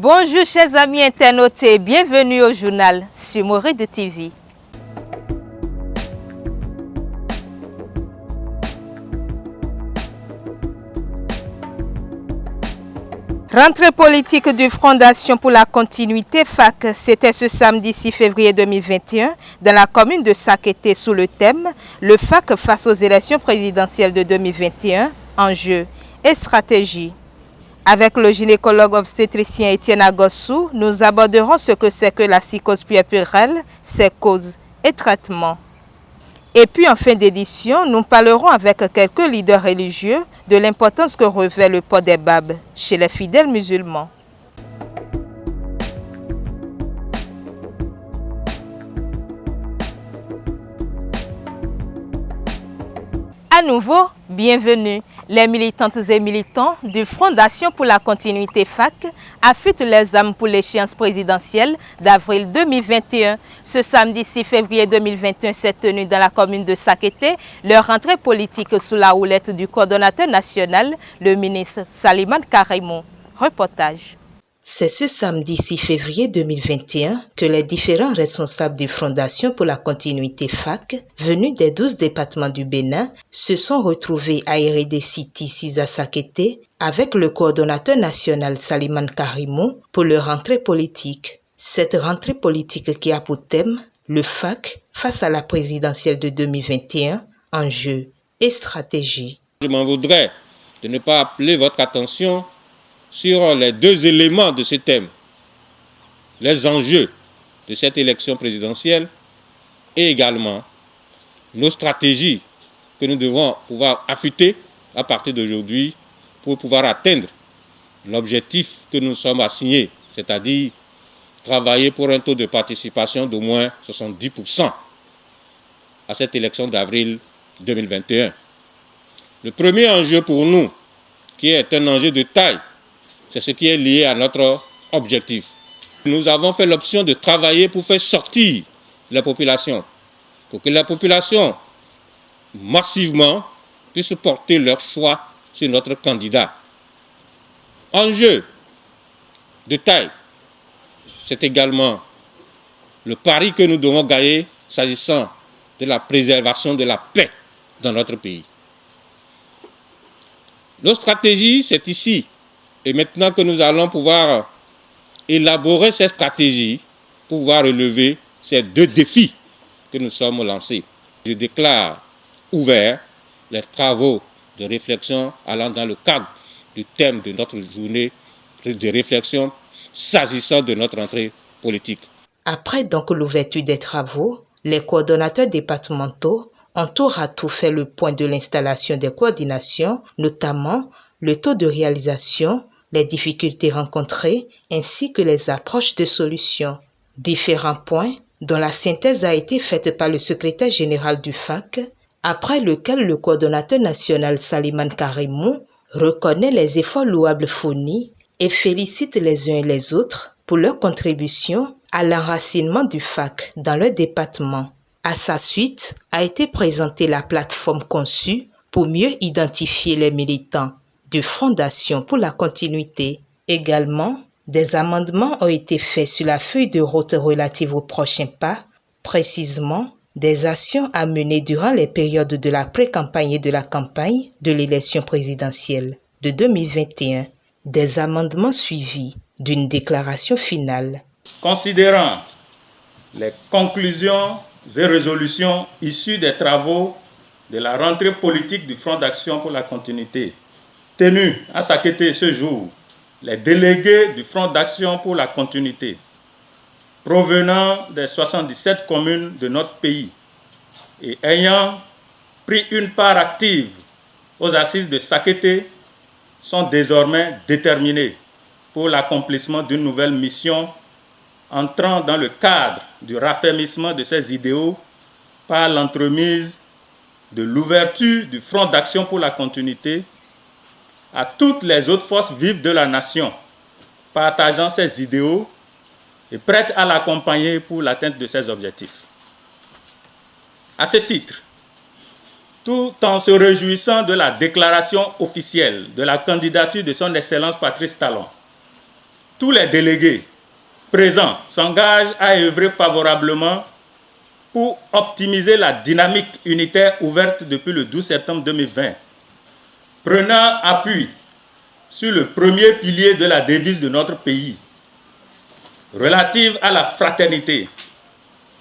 Bonjour chers amis internautes et bienvenue au journal sur Mouride TV. Rentrée politique du Fondation pour la continuité FAC, c'était ce samedi 6 février 2021 dans la commune de Sakété sous le thème « Le FAC face aux élections présidentielles de 2021, enjeux et stratégies ». Avec le gynécologue obstétricien Étienne Agossou, nous aborderons ce que c'est que la psychose puerpérale, ses causes et traitements. Et puis en fin d'édition, nous parlerons avec quelques leaders religieux de l'importance que revêt le port des babes chez les fidèles musulmans. À nouveau, bienvenue. Les militantes et militants du Fondation pour la continuité FAC affûtent leurs âmes pour l'échéance présidentielle d'avril 2021. Ce samedi 6 février 2021 s'est tenu dans la commune de Sakété leur rentrée politique sous la houlette du coordonnateur national, le ministre Saliman Karimou. Reportage. C'est ce samedi 6 février 2021 que les différents responsables du Fondation pour la continuité FAC, venus des 12 départements du Bénin, se sont retrouvés à Eredé City 6 à Sakété avec le coordonnateur national Saliman Karimou pour leur rentrée politique. Cette rentrée politique qui a pour thème le FAC face à la présidentielle de 2021, enjeux et stratégies. Je m'en voudrais de ne pas appeler votre attention sur les deux éléments de ce thème, les enjeux de cette élection présidentielle et également nos stratégies que nous devons pouvoir affûter à partir d'aujourd'hui pour pouvoir atteindre l'objectif que nous sommes assignés, c'est-à-dire travailler pour un taux de participation d'au moins 70% à cette élection d'avril 2021. Le premier enjeu pour nous, qui est un enjeu de taille, c'est ce qui est lié à notre objectif. Nous avons fait l'option de travailler pour faire sortir la population, pour que la population, massivement, puisse porter leur choix sur notre candidat. Enjeu de taille, c'est également le pari que nous devons gagner s'agissant de la préservation de la paix dans notre pays. Nos stratégies, c'est ici. Et maintenant que nous allons pouvoir élaborer ces stratégies, pouvoir relever ces deux défis que nous sommes lancés. Je déclare ouvert les travaux de réflexion allant dans le cadre du thème de notre journée de réflexion s'agissant de notre entrée politique. Après donc l'ouverture des travaux, les coordonnateurs départementaux ont tour à tout fait le point de l'installation des coordinations, notamment le taux de réalisation, les difficultés rencontrées ainsi que les approches de solutions. Différents points dont la synthèse a été faite par le secrétaire général du FAC, après lequel le coordonnateur national Saliman Karimou reconnaît les efforts louables fournis et félicite les uns et les autres pour leur contribution à l'enracinement du FAC dans leur département. À sa suite a été présentée la plateforme conçue pour mieux identifier les militants de Fondation pour la continuité. Également, des amendements ont été faits sur la feuille de route relative aux prochains pas, précisément des actions à mener durant les périodes de la pré-campagne et de la campagne de l'élection présidentielle de 2021, des amendements suivis d'une déclaration finale. Considérant les conclusions et résolutions issues des travaux de la rentrée politique du Front d'Action pour la continuité, tenus à Sakété ce jour, les délégués du Front d'Action pour la continuité, provenant des 77 communes de notre pays et ayant pris une part active aux assises de Sakété, sont désormais déterminés pour l'accomplissement d'une nouvelle mission entrant dans le cadre du raffermissement de ces idéaux par l'entremise de l'ouverture du Front d'Action pour la continuité à toutes les autres forces vives de la nation, partageant ses idéaux et prêtes à l'accompagner pour l'atteinte de ses objectifs. À ce titre, tout en se réjouissant de la déclaration officielle de la candidature de son Excellence Patrice Talon, tous les délégués présents s'engagent à œuvrer favorablement pour optimiser la dynamique unitaire ouverte depuis le 12 septembre 2020, prenant appui sur le premier pilier de la devise de notre pays, relative à la fraternité.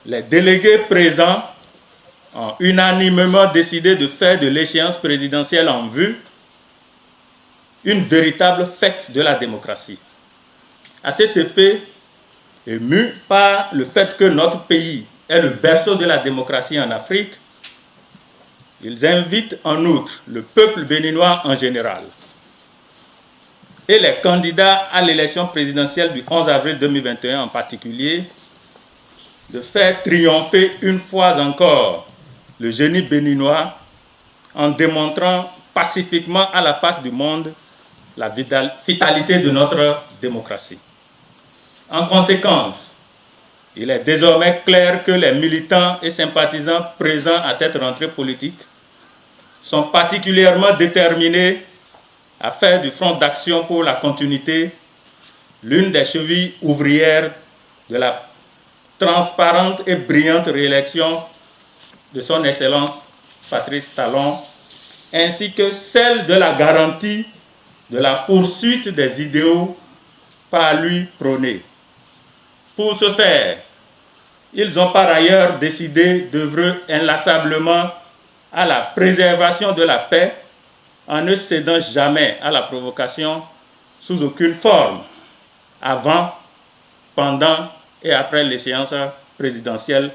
Les délégués présents ont unanimement décidé de faire de l'échéance présidentielle en vue une véritable fête de la démocratie. À cet effet, émus par le fait que notre pays est le berceau de la démocratie en Afrique, ils invitent en outre le peuple béninois en général et les candidats à l'élection présidentielle du 11 avril 2021 en particulier, de faire triompher une fois encore le génie béninois en démontrant pacifiquement à la face du monde la vitalité de notre démocratie. En conséquence, il est désormais clair que les militants et sympathisants présents à cette rentrée politique sont particulièrement déterminés à faire du Front d'action pour la continuité l'une des chevilles ouvrières de la transparente et brillante réélection de son Excellence Patrice Talon, ainsi que celle de la garantie de la poursuite des idéaux par lui prônés. Pour ce faire, ils ont par ailleurs décidé d'œuvrer inlassablement à la préservation de la paix en ne cédant jamais à la provocation sous aucune forme, avant, pendant et après l'échéance présidentielle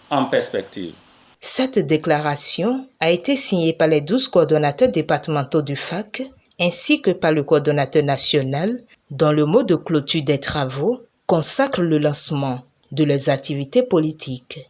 en perspective. Cette déclaration a été signée par les 12 coordonnateurs départementaux du FAC ainsi que par le coordonnateur national, dont le mot de clôture des travaux consacre le lancement de leurs activités politiques.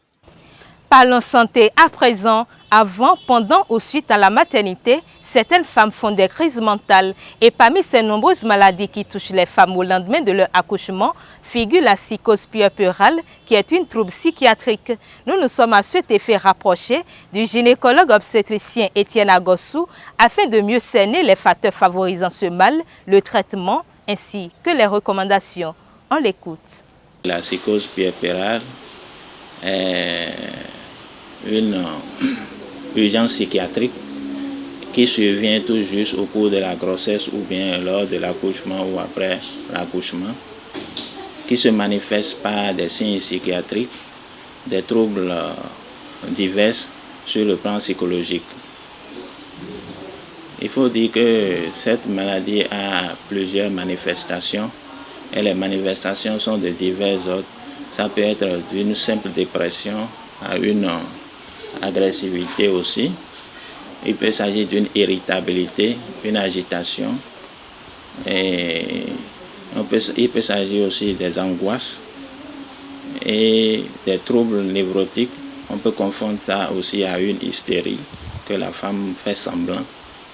Parlons santé à présent. Avant, pendant ou suite à la maternité, certaines femmes font des crises mentales et parmi ces nombreuses maladies qui touchent les femmes au lendemain de leur accouchement, figure la psychose puerpérale qui est une trouble psychiatrique. Nous nous sommes à cet effet rapprochés du gynécologue obstétricien Étienne Agossou afin de mieux cerner les facteurs favorisant ce mal, le traitement ainsi que les recommandations. On l'écoute. La psychose puerpérale est une urgence psychiatrique qui survient tout juste au cours de la grossesse ou bien lors de l'accouchement ou après l'accouchement, qui se manifeste par des signes psychiatriques, des troubles divers sur le plan psychologique. Il faut dire que cette maladie a plusieurs manifestations et les manifestations sont de divers ordres. Ça peut être d'une simple dépression à une agressivité aussi. Il peut s'agir d'une irritabilité, une agitation. Et il peut s'agir aussi des angoisses et des troubles névrotiques. On peut confondre ça aussi à une hystérie, que la femme fait semblant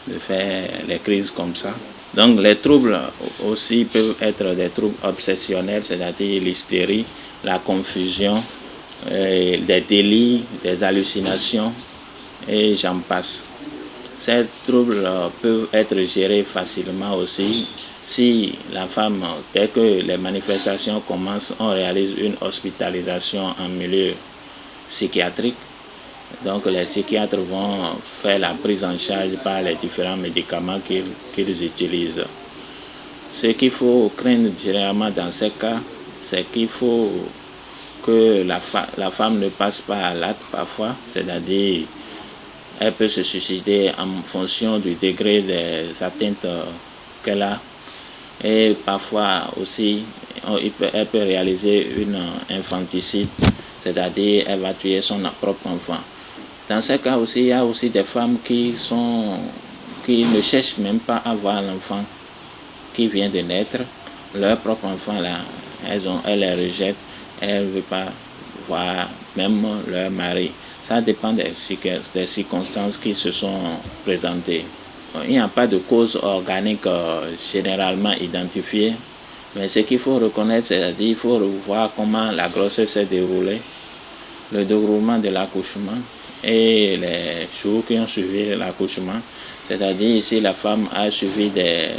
de faire les crises comme ça. Donc les troubles aussi peuvent être des troubles obsessionnels, c'est-à-dire l'hystérie, la confusion, des délires, des hallucinations et j'en passe. Ces troubles peuvent être gérés facilement aussi si la femme, dès que les manifestations commencent, on réalise une hospitalisation en milieu psychiatrique. Donc les psychiatres vont faire la prise en charge par les différents médicaments qu'ils utilisent. Ce qu'il faut craindre généralement dans ces cas, c'est qu'il faut que la femme ne passe pas à l'acte parfois, c'est-à-dire elle peut se suicider en fonction du degré des atteintes qu'elle a. Et parfois aussi, elle peut réaliser une infanticide, c'est-à-dire elle va tuer son propre enfant. Dans ce cas aussi, il y a aussi des femmes qui ne cherchent même pas à voir l'enfant qui vient de naître. Leur propre enfant, là, elles les rejettent, elles ne veulent pas voir même leur mari. Ça dépend des circonstances qui se sont présentées. Il n'y a pas de cause organique généralement identifiée, mais ce qu'il faut reconnaître, c'est-à-dire qu'il faut voir comment la grossesse s'est déroulée, le déroulement de l'accouchement et les jours qui ont suivi l'accouchement. C'est-à-dire ici la femme a suivi des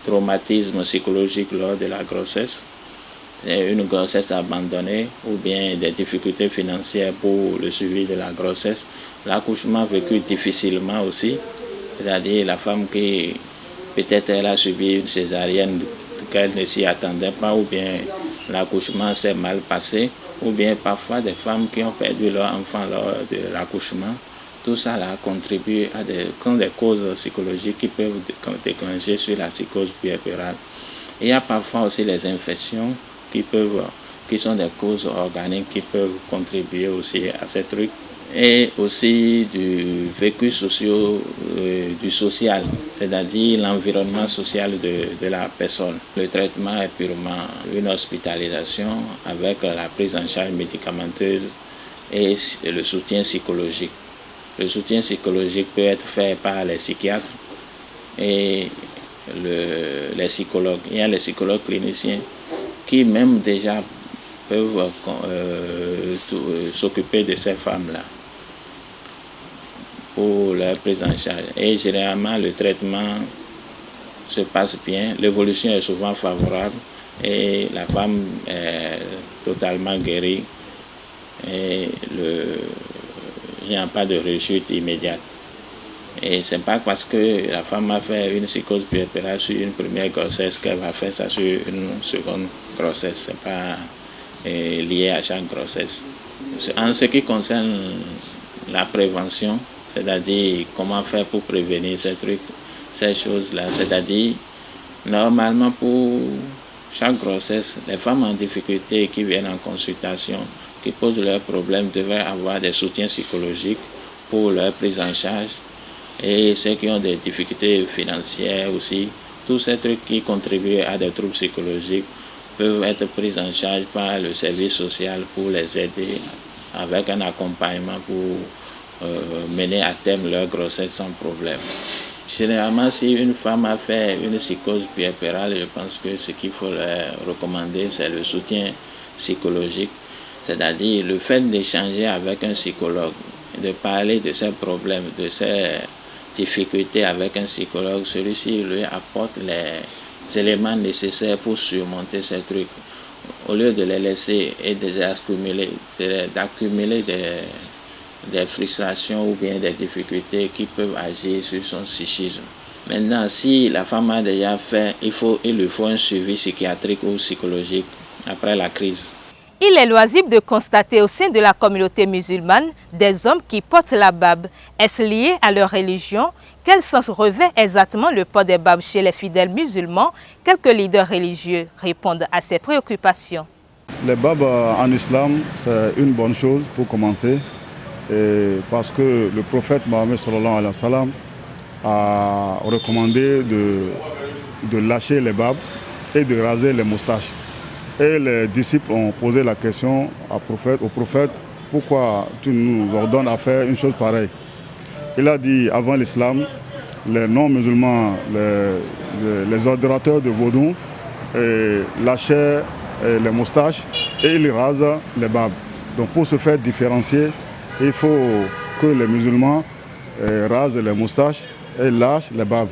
traumatisme psychologique lors de la grossesse, une grossesse abandonnée ou bien des difficultés financières pour le suivi de la grossesse, l'accouchement vécu difficilement aussi, c'est-à-dire la femme qui peut-être elle a subi une césarienne qu'elle ne s'y attendait pas, ou bien l'accouchement s'est mal passé, ou bien parfois des femmes qui ont perdu leur enfant lors de l'accouchement. Tout ça là contribue à des causes psychologiques qui peuvent déclencher sur la psychose puerpérale. Il y a parfois aussi les infections qui sont des causes organiques qui peuvent contribuer aussi à ces trucs. Et aussi du vécu du social, c'est-à-dire l'environnement social de la personne. Le traitement est purement une hospitalisation avec la prise en charge médicamenteuse et le soutien psychologique. Le soutien psychologique peut être fait par les psychiatres et les psychologues. Il y a les psychologues cliniciens qui même déjà peuvent s'occuper de ces femmes-là pour leur prise en charge. Et généralement, le traitement se passe bien, l'évolution est souvent favorable et la femme est totalement guérie et il n'y a pas de rechute immédiate. Et ce n'est pas parce que la femme a fait une psychose puerpérale sur une première grossesse qu'elle va faire ça sur une seconde grossesse. Ce n'est pas lié à chaque grossesse. En ce qui concerne la prévention, c'est-à-dire comment faire pour prévenir ces choses-là, c'est-à-dire normalement pour chaque grossesse, les femmes en difficulté qui viennent en consultation, qui posent leurs problèmes, devraient avoir des soutiens psychologiques pour leur prise en charge. Et ceux qui ont des difficultés financières aussi, tous ces trucs qui contribuent à des troubles psychologiques peuvent être pris en charge par le service social pour les aider avec un accompagnement pour mener à terme leur grossesse sans problème. Généralement, si une femme a fait une psychose puerpérale, je pense que ce qu'il faut leur recommander, c'est le soutien psychologique, c'est-à-dire le fait d'échanger avec un psychologue, de parler de ses problèmes, de ses difficultés avec un psychologue. Celui-ci lui apporte les éléments nécessaires pour surmonter ces trucs, au lieu de les laisser et d'accumuler des frustrations ou bien des difficultés qui peuvent agir sur son psychisme. Maintenant, si la femme a déjà fait, il lui faut un suivi psychiatrique ou psychologique après la crise. Il est loisible de constater au sein de la communauté musulmane des hommes qui portent la barbe. Est-ce lié à leur religion? Quel sens revêt exactement le port des barbes chez les fidèles musulmans? Quelques leaders religieux répondent à ces préoccupations. Les barbes en islam, c'est une bonne chose pour commencer, parce que le prophète Mohammed sallallahu alayhi wa sallam a recommandé de lâcher les barbes et de raser les moustaches. Et les disciples ont posé la question au prophète, pourquoi tu nous ordonnes à faire une chose pareille? Il a dit, avant l'islam, les non-musulmans, les adorateurs de vaudou, lâchaient les moustaches et ils rasent les barbes. Donc pour se faire différencier, il faut que les musulmans rasent les moustaches et lâchent les barbes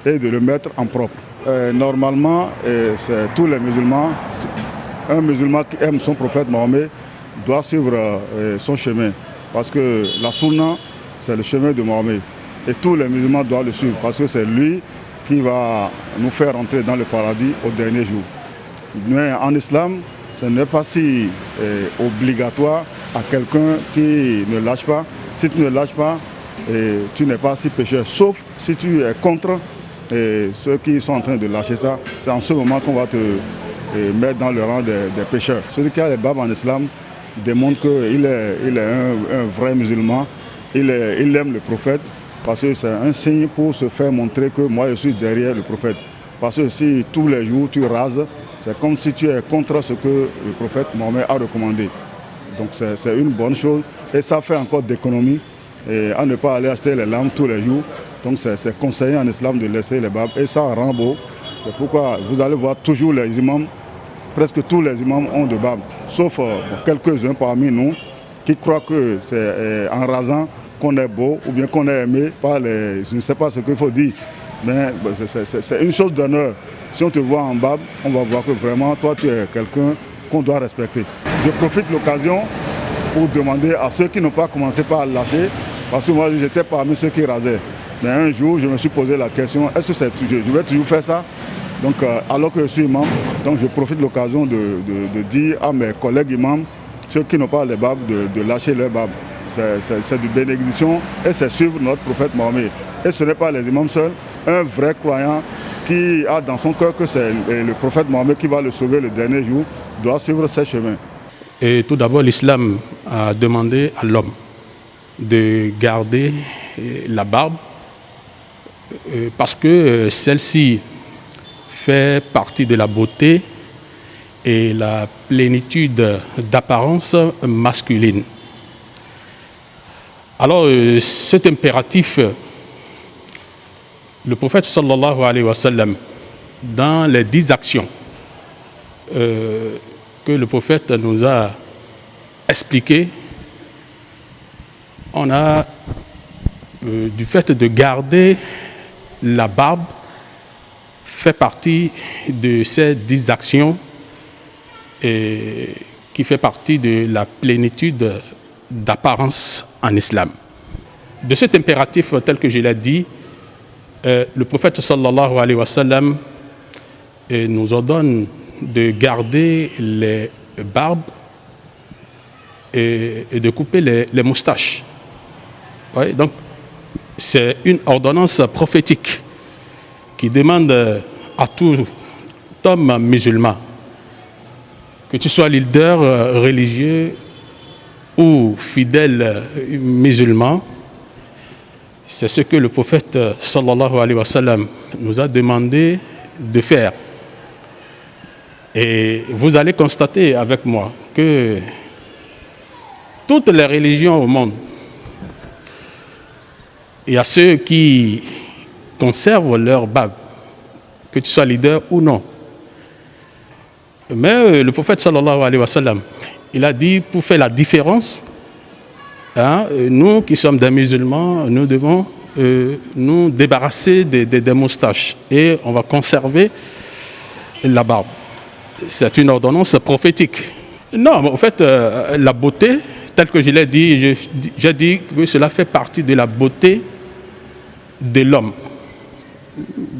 et de le mettre en propre. Normalement, c'est tous les musulmans, un musulman qui aime son prophète Mohammed doit suivre son chemin. Parce que la sunna, c'est le chemin de Mohammed. Et tous les musulmans doivent le suivre parce que c'est lui qui va nous faire entrer dans le paradis au dernier jour. Mais en islam, ce n'est pas si obligatoire à quelqu'un qui ne lâche pas. Si tu ne lâches pas, tu n'es pas si pécheur. Sauf si tu es contre ceux qui sont en train de lâcher ça. C'est en ce moment qu'on va te mettre dans le rang des pécheurs. Celui qui a les barbes en islam démontre qu'il est un vrai musulman. Il aime le prophète parce que c'est un signe pour se faire montrer que moi je suis derrière le prophète. Parce que si tous les jours tu rases, c'est comme si tu es contre ce que le prophète Mohammed a recommandé. Donc c'est une bonne chose et ça fait encore d'économie à ne pas aller acheter les lampes tous les jours. Donc c'est conseillé en islam de laisser les barbes et ça rend beau. C'est pourquoi vous allez voir toujours les imams, presque tous les imams ont de barbes, sauf quelques-uns parmi nous qui croient que c'est en rasant qu'on est beau ou bien qu'on est aimé par les, je ne sais pas ce qu'il faut dire, Mais c'est une chose d'honneur. Si on te voit en barbe, on va voir que vraiment, toi, tu es quelqu'un qu'on doit respecter. Je profite de l'occasion pour demander à ceux qui n'ont pas commencé par lâcher, parce que moi, j'étais parmi ceux qui rasaient. Mais un jour, je me suis posé la question, est-ce que je vais toujours faire ça? Donc, alors que je suis imam, donc je profite de l'occasion de dire à mes collègues imams, ceux qui n'ont pas les barbes, de lâcher leurs barbes. C'est de bénédiction et c'est suivre notre prophète Mohammed. Et ce n'est pas les imams seuls, un vrai croyant qui a dans son cœur que c'est le prophète Mohammed qui va le sauver le dernier jour, doit suivre ses chemins. Et tout d'abord, l'islam a demandé à l'homme de garder la barbe parce que celle-ci fait partie de la beauté et la plénitude d'apparence masculine. Alors, cet impératif, le prophète sallallahu alayhi wa sallam, dans les 10 actions que le prophète nous a expliquées, on a du fait de garder la barbe fait partie de ces 10 actions et qui fait partie de la plénitude d'apparence en islam. De cet impératif, tel que je l'ai dit, le prophète sallallahu alayhi wa sallam nous ordonne de garder les barbes et de couper les moustaches. Ouais, donc, c'est une ordonnance prophétique qui demande à tout homme musulman, que tu sois leader religieux ou fidèle musulman, c'est ce que le prophète sallallahu alayhi wa sallam nous a demandé de faire. Et vous allez constater avec moi que toutes les religions au monde, il y a ceux qui conservent leur barbe, que tu sois leader ou non. Mais le prophète sallallahu alayhi wa sallam, il a dit, pour faire la différence, nous qui sommes des musulmans, nous devons nous débarrasser des moustaches et on va conserver la barbe. C'est une ordonnance prophétique. Non, mais en fait, la beauté, telle que je l'ai dit, j'ai dit que cela fait partie de la beauté de l'homme.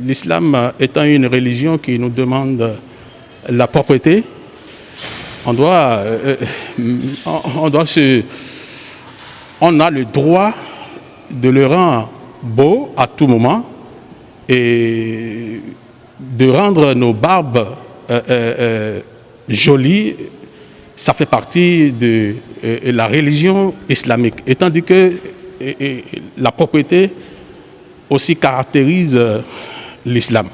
L'islam étant une religion qui nous demande la propreté, on a le droit de le rendre beau à tout moment et de rendre nos barbes jolies. Ça fait partie de la religion islamique. Et tandis que la propreté aussi caractérise l'islam.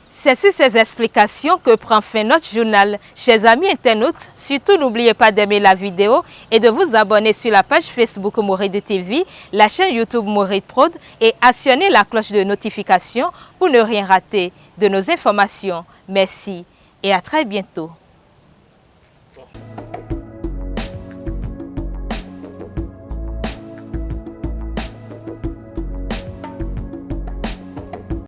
C'est sur ces explications que prend fin notre journal. Chers amis internautes, surtout n'oubliez pas d'aimer la vidéo et de vous abonner sur la page Facebook Mouride TV, la chaîne YouTube Mouride Prod et actionner la cloche de notification pour ne rien rater de nos informations. Merci et à très bientôt.